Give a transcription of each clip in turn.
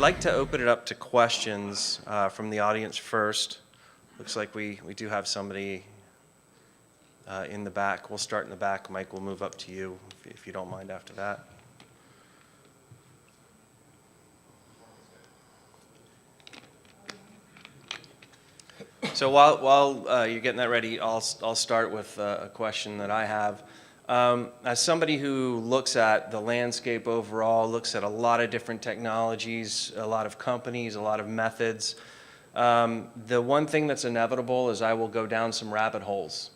like to open it up to questions from the audience first. Looks like we do have somebody in the back. We'll start in the back. Mike, we'll move up to you if you don't mind after that. So while you're getting that ready, I'll start with a question that I have. As somebody who looks at the landscape overall, looks at a lot of different technologies, a lot of companies, a lot of methods, the one thing that's inevitable is I will go down some rabbit holes.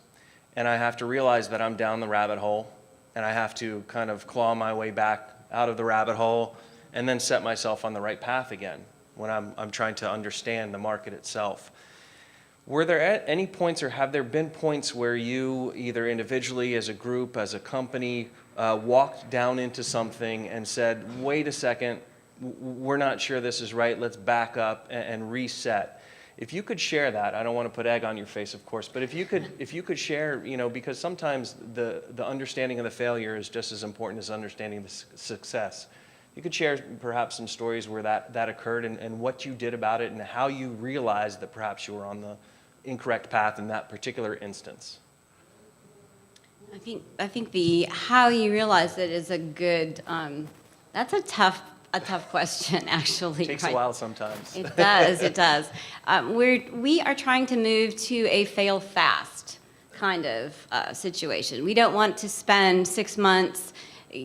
And I have to realize that I'm down the rabbit hole, and I have to kind of claw my way back out of the rabbit hole and then set myself on the right path again when I'm trying to understand the market itself. Were there any points, or have there been points where you, either individually, as a group, as a company, walked down into something and said, wait a second, we're not sure this is right, let's back up and reset? If you could share that, I don't want to put egg on your face, of course, but if you could share, because sometimes the understanding of the failure is just as important as understanding the success. You could share perhaps some stories where that occurred and what you did about it and how you realized that perhaps you were on the incorrect path in that particular instance. I think the how you realize it is a good, that's a tough question, actually. It takes a while sometimes. It does, it does. We are trying to move to a fail fast kind of situation. We don't want to spend 6 months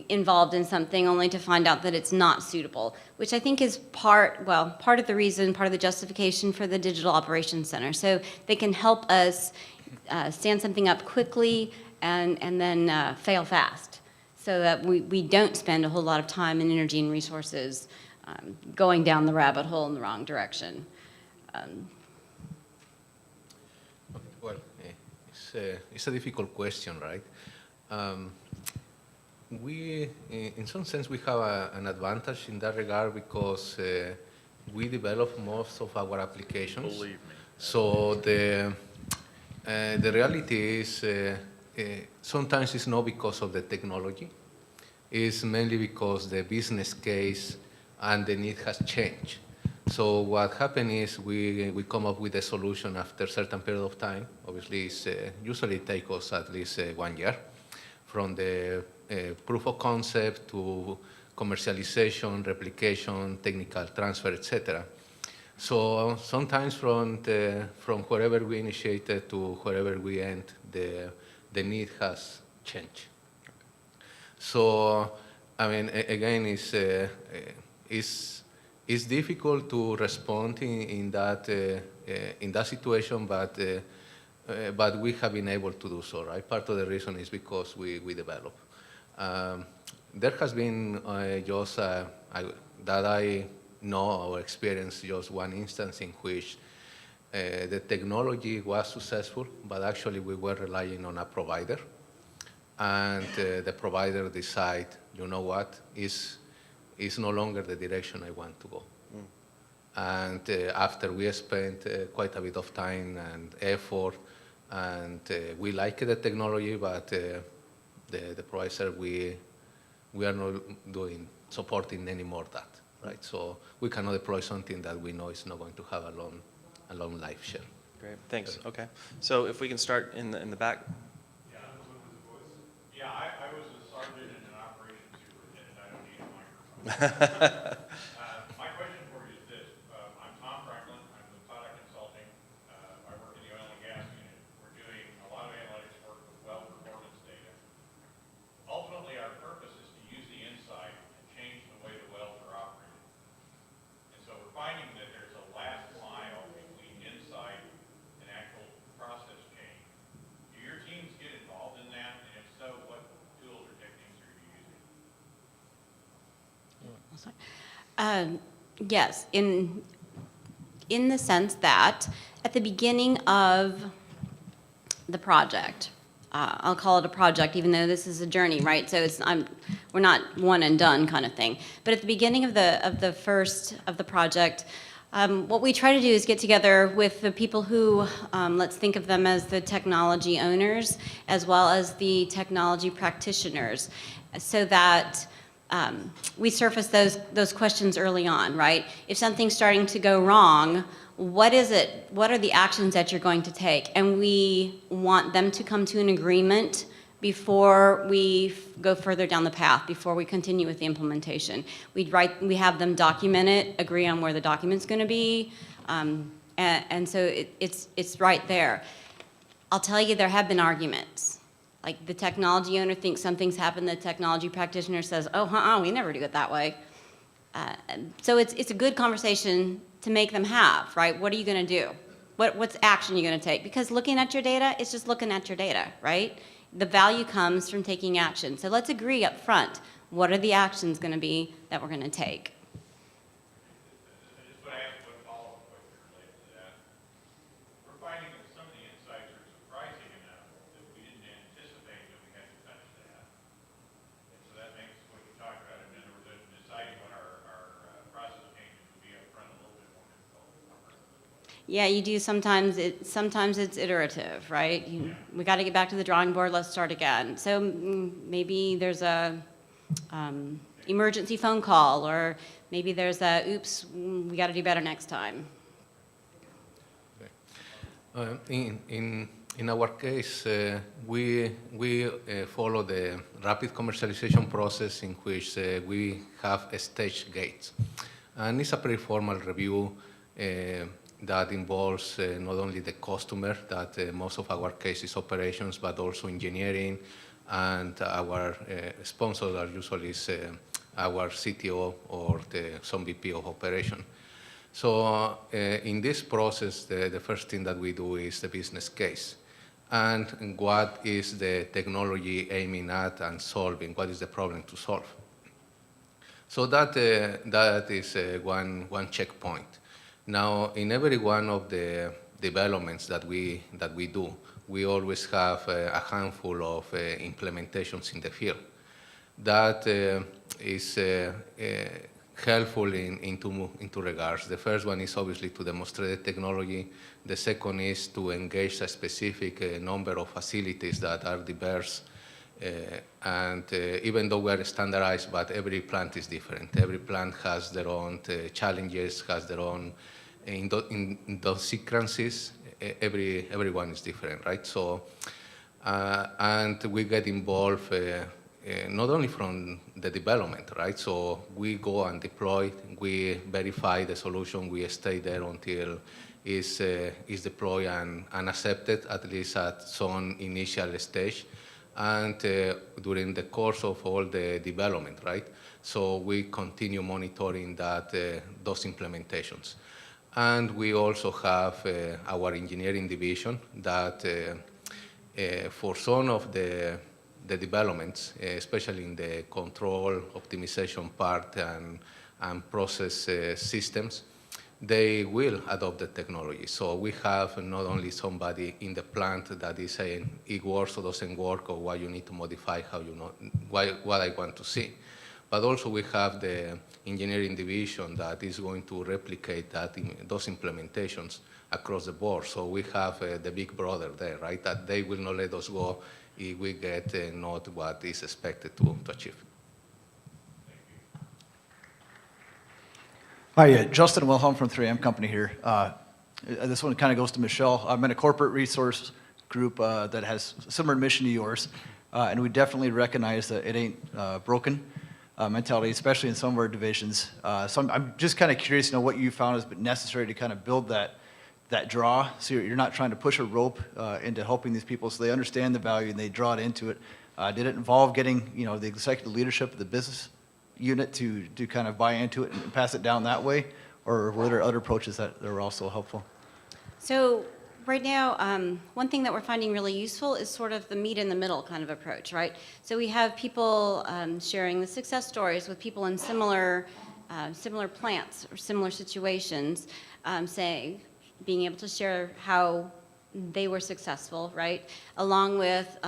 involved in something only to find out that it's not suitable, which I think is part of the reason, part of the justification for the Digital Operations Center. So they can help us stand something up quickly and then fail fast, so that we don't spend a whole lot of time and energy and resources going down the rabbit hole in the wrong direction. Well, it's a difficult question, right? We, in some sense, we have an advantage in that regard because we develop most of our applications. Believe me. So the reality is sometimes it's not because of the technology. It's mainly because the business case and the need has changed. So what happened is we come up with a solution after a certain period of time. Obviously, it's usually takes us at least 1 year from the proof of concept to commercialization, replication, technical transfer, etc. So sometimes from wherever we initiated to wherever we end, the need has changed. So, I mean, again, it's difficult to respond in that situation, but we have been able to do so, right? Part of the reason is because we develop. There has been that I know or experienced just one instance in which the technology was successful, but actually we were relying on a provider. And the provider decided, you know what, is no longer the direction I want to go. And after we spent quite a bit of time and effort, and we liked the technology, but the provider, we are not supporting anymore that, right? So we cannot deploy something that we know is not going to have a long life share. Great, thanks. Okay, so if we can start in the back. Yeah, I was a sergeant and an operations superintendent. I don't need a microphone. My question for you is this. I'm Tom Franklin. I'm with Tata Consulting. I work in the oil and gas unit. We're doing a lot of analytics work with well performance data. Ultimately, our purpose is to use the insight and change the way the wells are operated. And so we're finding that there's a last mile between insight and actual process change. Do your teams get involved in that? And if so, what tools or techniques are you using? Yes, in the sense that at the beginning of the project, I'll call it a project, even though this is a journey, right? So we're not one and done kind of thing. But at the beginning of the project, what we try to do is get together with the people who, let's think of them as the technology owners, as well as the technology practitioners, so that we surface those questions early on, right? If something's starting to go wrong, what is it? What are the actions that you're going to take? And we want them to come to an agreement before we go further down the path, before we continue with the implementation. We have them document it, agree on where the document's going to be, and so it's right there. I'll tell you, there have been arguments. Like the technology owner thinks something's happened, the technology practitioner says, oh, we never do it that way. So it's a good conversation to make them have, right? What are you going to do? What's action are you going to take? Because looking at your data, it's just looking at your data, right? The value comes from taking action. So let's agree up front. What are the actions going to be that we're going to take? I just want to ask one follow-up question related to that. We're finding that some of the insights are surprising enough that we didn't anticipate that we had to touch that. And so that makes what you talked about, in other words, deciding what our process changes would be up front a little bit more difficult. Yeah, you do. Sometimes it's iterative, right? We got to get back to the drawing board. Let's start again. So maybe there's a emergency phone call, or maybe there's a oops, we got to do better next time. In our case, we follow the rapid commercialization process in which we have a stage gates, and it's a pretty formal review. That involves not only the customer, that most of our case is operations, but also engineering, and our sponsors are usually our CTO or some VP of operation. So in this process, the first thing that we do is the business case. And what is the technology aiming at and solving? What is the problem to solve? So that is one checkpoint. Now, in every one of the developments that we do, we always have a handful of implementations in the field. That is helpful in two regards. The first one is obviously to demonstrate the technology. The second is to engage a specific number of facilities that are diverse. And even though we are standardized, but every plant is different. Every plant has their own challenges, has their own in those sequences. Everyone is different, right? So, and we get involved not only from the development, right? So we go and deploy, we verify the solution, we stay there until is deployed and accepted, at least at some initial stage, and during the course of all the development, right? So we continue monitoring those implementations. And we also have our engineering division that for some of the developments, especially in the control optimization part and process systems, they will adopt the technology. So we have not only somebody in the plant that is saying it works or doesn't work, or why you need to modify what I want to see, but also we have the engineering division that is going to replicate those implementations across the board. So we have the big brother there, right? That they will not let us go if we get not what is expected to achieve. Hi, Justin Wilhelm from 3M Company here. This one kind of goes to Michelle. I'm in a corporate resource group that has a similar mission to yours, and we definitely recognize that it ain't broken mentality, especially in some of our divisions. So I'm just kind of curious, what you found has been necessary to kind of build that draw, so you're not trying to push a rope into helping these people so they understand the value and they draw it into it. Did it involve getting the executive leadership of the business unit to kind of buy into it and pass it down that way, or were there other approaches that were also helpful? So right now, one thing that we're finding really useful is sort of the meet in the middle kind of approach, right? So we have people sharing the success stories with people in similar plants or similar situations, being able to share how they were successful, right? Along with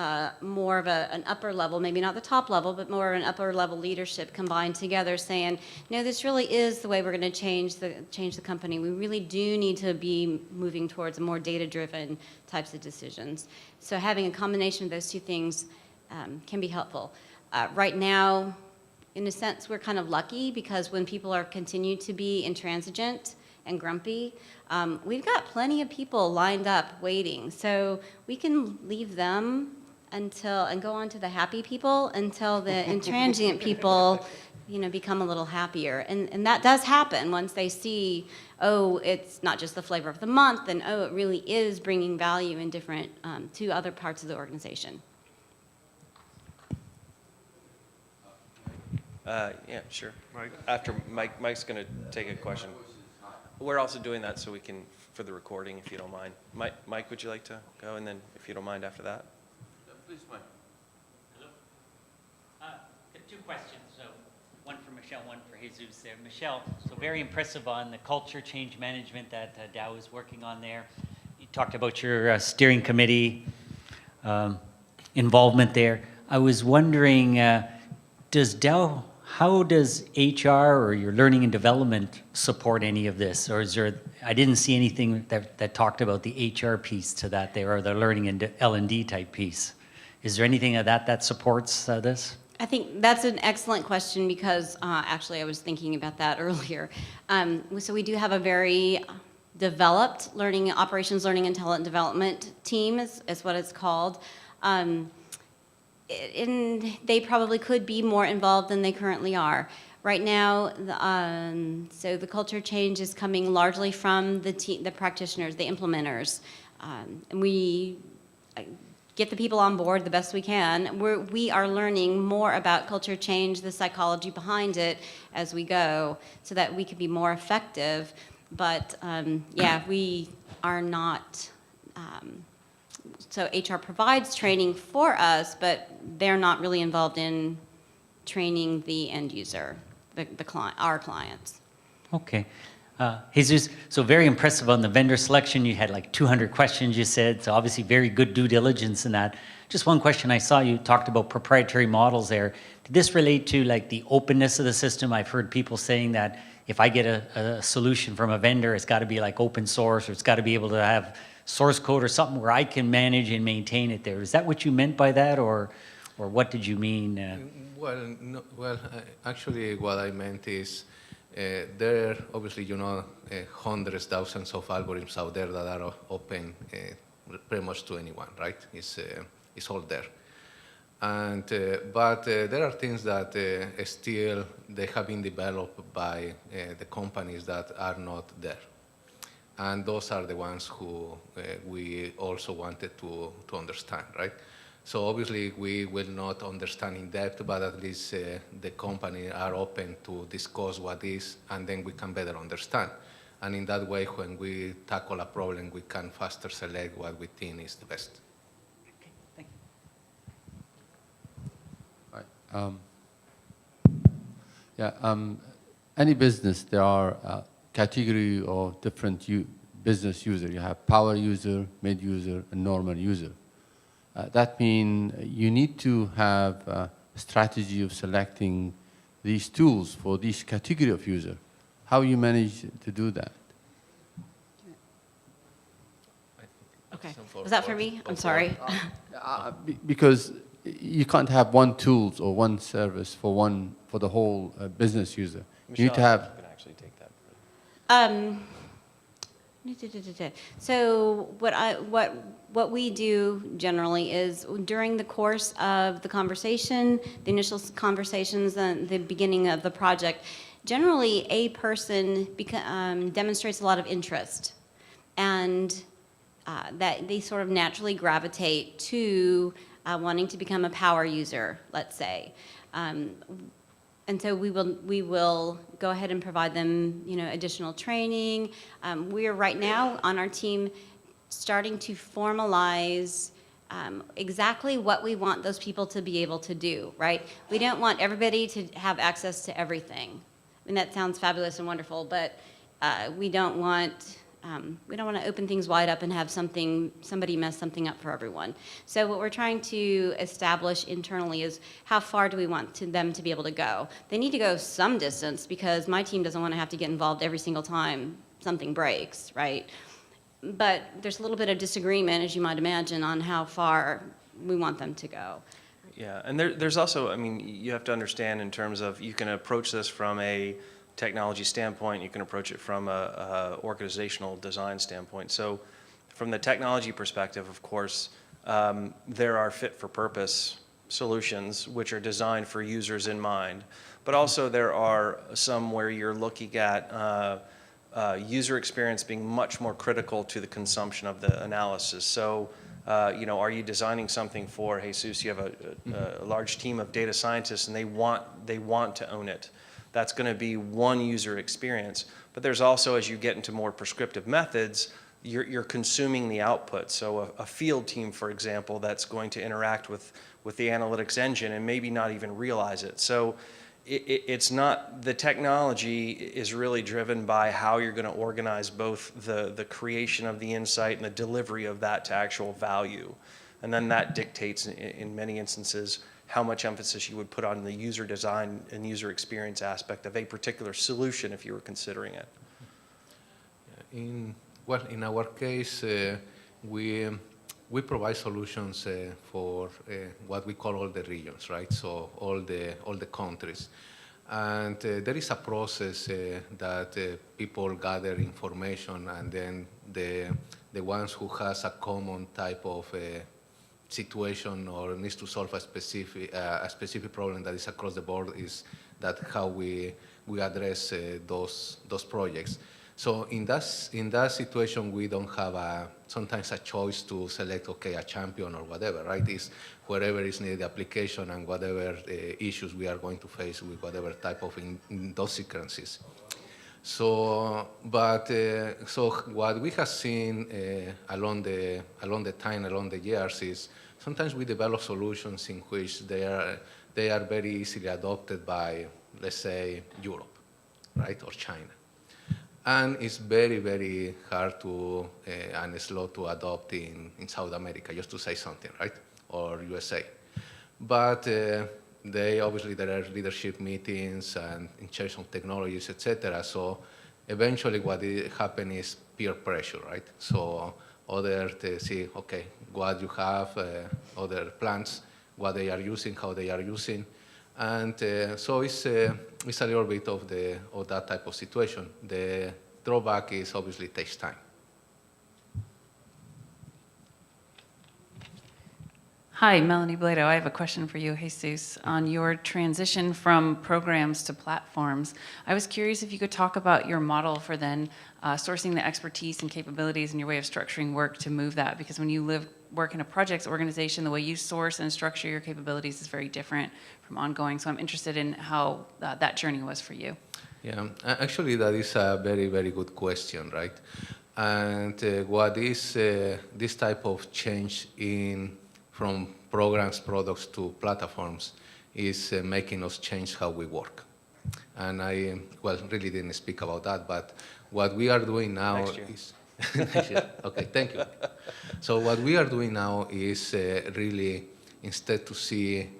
more of an upper level, maybe not the top level, but more of an upper level leadership combined together saying, no, this really is the way we're going to change the company. We really do need to be moving towards more data-driven types of decisions. So having a combination of those two things can be helpful. Right now, in a sense, we're kind of lucky because when people are continue to be intransigent and grumpy, we've got plenty of people lined up waiting. So we can leave them and go on to the happy people until the intransigent people, become a little happier. And that does happen once they see, oh, it's not just the flavor of the month, and oh, it really is bringing value in different, to other parts of the organization. Yeah, sure. After Mike's going to take a question. We're also doing that so we can, for the recording, if you don't mind. Mike, would you like to go? And then, if you don't mind, after that. Please, Mike. Hello. Got two questions. So one for Michelle, one for Jesus there. Michelle, so very impressive on the culture change management that Dow is working on there. You talked about your steering committee involvement there. I was wondering, how does HR or your learning and development support any of this? Or is there, I didn't see anything that talked about the HR piece to that there, or the learning and L&D type piece. Is there anything of that supports this? I think that's an excellent question because actually I was thinking about that earlier. So we do have a very developed operations learning and talent development team is what it's called. And they probably could be more involved than they currently are. Right now, so the culture change is coming largely from the practitioners, the implementers. And we get the people on board the best we can. We are learning more about culture change, the psychology behind it as we go, so that we can be more effective. But yeah, we are not, so HR provides training for us, but they're not really involved in training the end user, the client, our clients. Okay. Jesus, so very impressive on the vendor selection. You had like 200 questions, you said, so obviously very good due diligence in that. Just one question I saw, you talked about proprietary models there. Did this relate to like the openness of the system? I've heard people saying that if I get a solution from a vendor, it's got to be like open source, or it's got to be able to have source code or something where I can manage and maintain it there. Is that what you meant by that, or what did you mean? Well, no, actually what I meant is there are obviously, hundreds, thousands of algorithms out there that are open pretty much to anyone, right? It's all there. And, but there are things that still, they have been developed by the companies that are not there. And those are the ones who we also wanted to understand, right? So obviously we will not understand in depth, but at least the company are open to discuss what is, and then we can better understand. And in that way, when we tackle a problem, we can faster select what we think is the best. Okay, thank you. Right. Any business, there are category of different business user. You have power user, mid user, and normal user. That means you need to have a strategy of selecting these tools for this category of user. How you manage to do that? Okay, was that for me? I'm sorry. Because you can't have one tools or one service for the whole business user. Michelle, you need to have. You can actually take that. So what we do generally is during the course of the conversation, the initial conversations, the beginning of the project, generally a person demonstrates a lot of interest, and that they sort of naturally gravitate to wanting to become a power user, let's say. And so we will go ahead and provide them, additional training. We are right now on our team starting to formalize exactly what we want those people to be able to do, right? We don't want everybody to have access to everything. I mean, that sounds fabulous and wonderful, but we don't want to open things wide up and have somebody mess something up for everyone. So what we're trying to establish internally is how far do we want them to be able to go. They need to go some distance because my team doesn't want to have to get involved every single time something breaks, right? But there's a little bit of disagreement, as you might imagine, on how far we want them to go. Yeah, and there's also, I mean, you have to understand in terms of, you can approach this from a technology standpoint, you can approach it from a organizational design standpoint. So from the technology perspective, of course, there are fit-for-purpose solutions which are designed for users in mind, but also there are some where you're looking at user experience being much more critical to the consumption of the analysis. So, you know, are you designing something for Jesus? You have a large team of data scientists, and they want to own it. That's going to be one user experience. But there's also, as you get into more prescriptive methods, you're consuming the output. So a field team, for example, that's going to interact with the analytics engine and maybe not even realize it. So it's not, the technology is really driven by how you're going to organize both the creation of the insight and the delivery of that to actual value. And then that dictates, in many instances, how much emphasis you would put on the user design and user experience aspect of a particular solution if you were considering it. In our case, we provide solutions for what we call all the regions, right? So all the countries, and there is a process that people gather information, and then the ones who has a common type of situation or needs to solve a specific problem that is across the board, is that how we address those projects. So in that situation, we don't have sometimes a choice to select, okay, a champion or whatever, right? It's wherever is needed the application and whatever issues we are going to face with whatever type of idiosyncrasies. So, so what we have seen along the time, along the years, is sometimes we develop solutions in which they are very easily adopted by, let's say, Europe, right, or China. And it's very, very hard to and slow to adopt in South America, just to say something, right? Or USA. But there are leadership meetings and in charge of technologies, etc. So eventually what happens is peer pressure, right? So others see, okay, what you have, other plants, what they are using, how they are using. And so it's a little bit of that type of situation. The drawback is obviously it takes time. Hi, Melanie Blado. I have a question for you, Jesus, on your transition from programs to platforms. I was curious if you could talk about your model for then sourcing the expertise and capabilities and your way of structuring work to move that, because when you work in a projects organization, the way you source and structure your capabilities is very different from ongoing. So I'm interested in how that journey was for you. Yeah, actually that is a very, very good question, right? And what is this type of change from programs, products to platforms is making us change how we work. And I, really didn't speak about that, but what we are doing now is... Next year. Okay, thank you. So what we are doing now is really, instead to see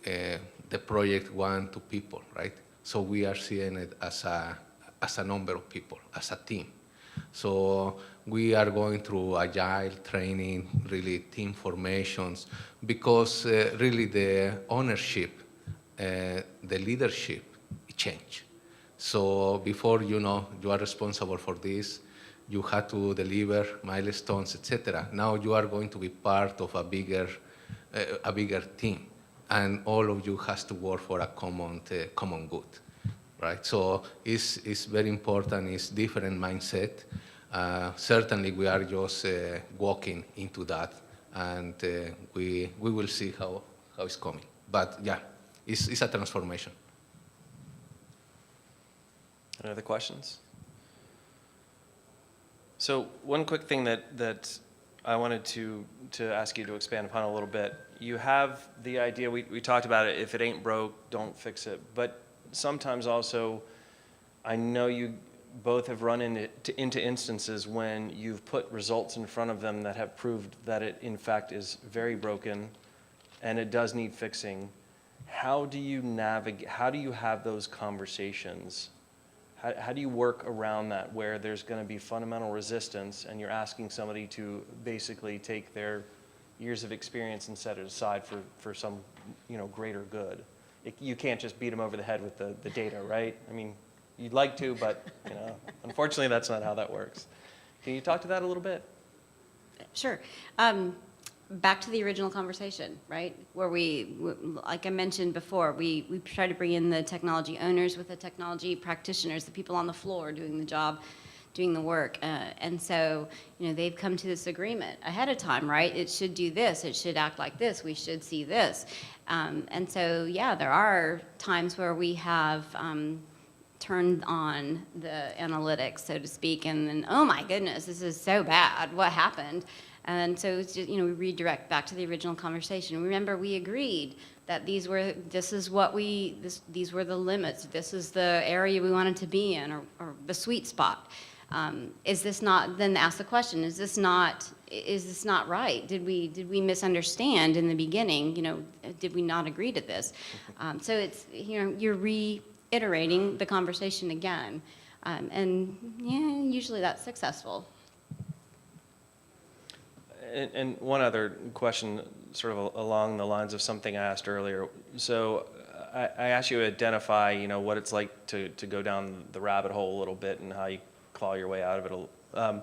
the project 1 to people, right? So we are seeing it as a number of people, as a team. So we are going through agile training, really team formations, because really the ownership, the leadership change. So before, you are responsible for this, you had to deliver milestones, etc. Now you are going to be part of a bigger team, and all of you has to work for a common good, right? So it's very important. It's different mindset. Certainly, we are just walking into that, and we will see how it's coming. But yeah, it's a transformation. Any other questions? So one quick thing that I wanted to ask you to expand upon a little bit. You have the idea, we talked about it, if it ain't broke, don't fix it. But sometimes also, I know you both have run into instances when you've put results in front of them that have proved that it in fact is very broken and it does need fixing. How do you navigate, how do you have those conversations? How do you work around that, where there's going to be fundamental resistance and you're asking somebody to basically take their years of experience and set it aside for some, greater good. You can't just beat them over the head with the data, right? I mean, you'd like to, but, unfortunately, that's not how that works. Can you talk to that a little bit? Sure. Back to the original conversation, right? Where like I mentioned before, we try to bring in the technology owners with the technology practitioners, the people on the floor doing the job, doing the work. And so, they've come to this agreement ahead of time, right? It should do this, it should act like this, we should see this. And so, yeah, there are times where we have turned on the analytics, so to speak, and then, oh my goodness, this is so bad, what happened? And so it's just, we redirect back to the original conversation. Remember, we agreed that these were the limits, this is the area we wanted to be in, or the sweet spot. Is this not, then ask the question, is this not right? Did we misunderstand in the beginning? Did we not agree to this? So it's, you're reiterating the conversation again. And yeah, usually that's successful. And one other question, sort of along the lines of something I asked earlier. So I asked you to identify, what it's like to go down the rabbit hole a little bit and how you claw your way out of it.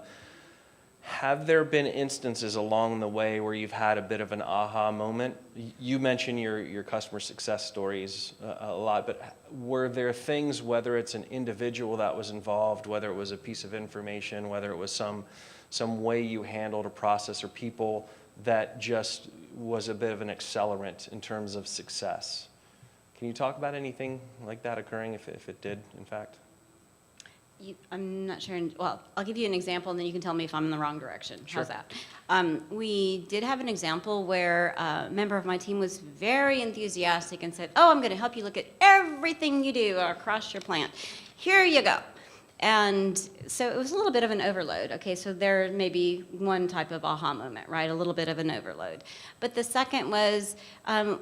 Have there been instances along the way where you've had a bit of an aha moment? You mentioned your customer success stories a lot, but were there things, whether it's an individual that was involved, whether it was a piece of information, whether it was some way you handled a process or people, that just was a bit of an accelerant in terms of success? Can you talk about anything like that occurring, if it did, in fact? I'm not sure. Well, I'll give you an example, and then you can tell me if I'm in the wrong direction. Sure. How's that? We did have an example where a member of my team was very enthusiastic and said, "Oh, I'm going to help you look at everything you do across your plant. Here you go." And so it was a little bit of an overload. Okay, so there may be one type of aha moment, right? A little bit of an overload. But the second was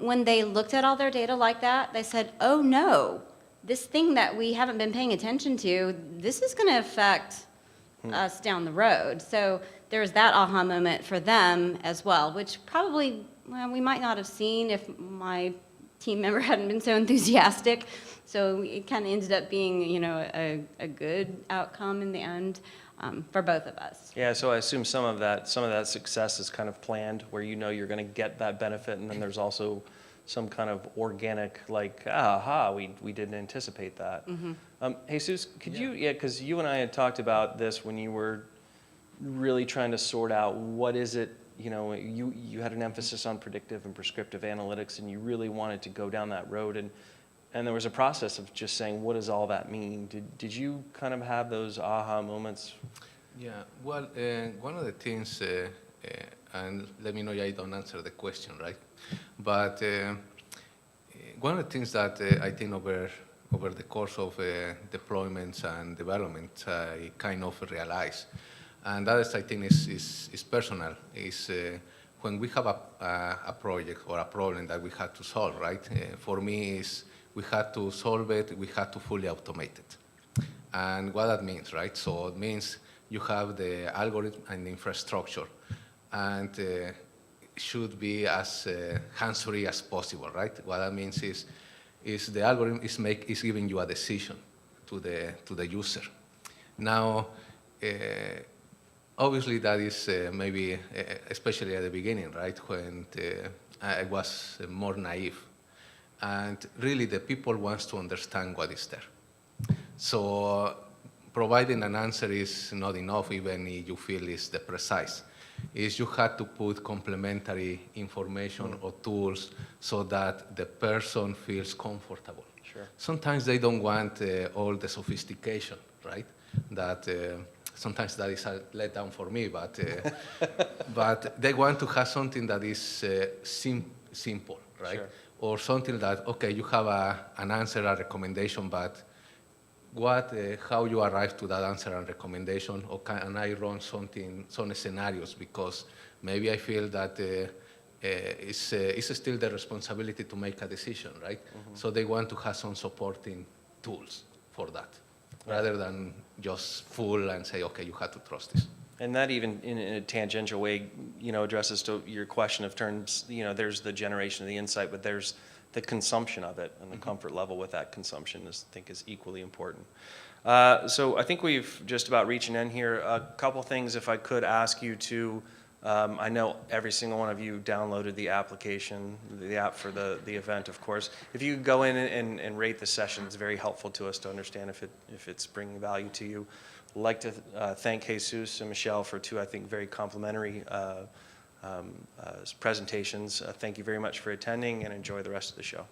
when they looked at all their data like that, they said, "Oh no, this thing that we haven't been paying attention to, this is going to affect us down the road." So there was that aha moment for them as well, which probably we might not have seen if my team member hadn't been so enthusiastic. So it kind of ended up being, a good outcome in the end for both of us. Yeah, so I assume some of that success is kind of planned, where you're going to get that benefit, and then there's also some kind of organic, like, aha, we didn't anticipate that. Mm-hmm. Jesus, could you, because you and I had talked about this when you were really trying to sort out what is it, you had an emphasis on predictive and prescriptive analytics, and you really wanted to go down that road, and there was a process of just saying, what does all that mean? Did you kind of have those aha moments? Yeah, well, one of the things, and let me know if I don't answer the question, right? But one of the things that I think over the course of deployments and development, I kind of realize, and that is, I think, is personal, is when we have a project or a problem that we had to solve, right? For me, is we had to solve it, we had to fully automate it. And what that means, right? So it means you have the algorithm and the infrastructure, and should be as hands-free as possible, right? What that means is the algorithm is giving you a decision to the user. Now, obviously that is maybe, especially at the beginning, right, when I was more naive. And really the people wants to understand what is there. So providing an answer is not enough, even if you feel it's the precise. Is you have to put complementary information or tools so that the person feels comfortable. Sure. Sometimes they don't want all the sophistication, right? That sometimes that is a letdown for me, but but they want to have something that is simple, right? Sure. Or something that, okay, you have an answer, a recommendation, but how you arrive to that answer and recommendation, or can I run some scenarios, because maybe I feel that it's still the responsibility to make a decision, right? Mm-hmm. So they want to have some supporting tools for that, rather than just full and say, okay, you have to trust this. And that even in a tangential way, addresses to your question of terms, there's the generation of the insight, but there's the consumption of it and the comfort level with that consumption I think is equally important. So I think we've just about reached an end here. A couple things if I could ask you to, I know every single one of you downloaded the application, the app for the event, of course. If you could go in and rate the session, it's very helpful to us to understand if it's bringing value to you. I'd like to thank Jesus and Michelle for two, I think, very complimentary presentations. Thank you very much for attending and enjoy the rest of the show.